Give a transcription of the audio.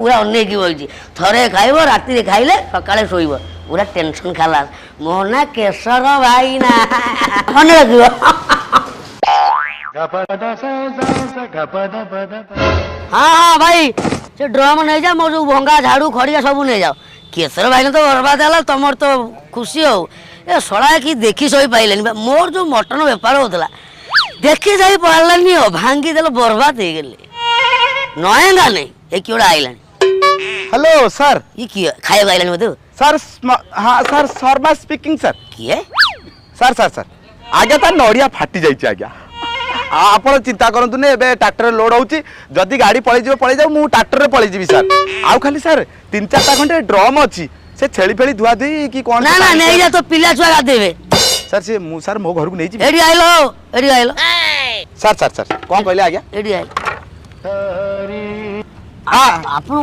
पूरा अनेक बही थरे खाइब राति खाइले सकाଳେ शोइब पूरा टेंशन खाला मो ना केशर भाई ना मन रखिब हाँ हाँ भाई से ड्रम नहीं जा मोर जो भंगा झाड़ू खड़िया सब नहीं जाओ केशर भाई ने तो बर्बाद है तुम तो खुशी हो ए सड़ा कि देखी सही पाइले मोर जो मटन बेपार होता देखी जाई पार्लानी हो भांगी देल बर्बाद हो गले नयंगा नहीं ये किए आइला हेलो सर ये किए खाए आइलानी मत सर हाँ सर शर्मा स्पीकिंग सर किए सर सर सर आज्ञा तार नड़िया फाटी जाइए आज्ञा आप चिंता करतु ए ट्राक्टर लोड होची जदि गाड़ी पलि जाऊ मु ट्राक्टर पलि जीवी सर आउ खाली सर 3-4टा खंडे ड्रम अच्छी से छेली फेली धुआ दी कि कौन ना ना नहीं जा तो पिला छुआ गाधेबे सर से मु सर मो घर को नहीं जी एडी आइलो सर सर सर कौन कहले आज्ञा एडी आइलो हां आपन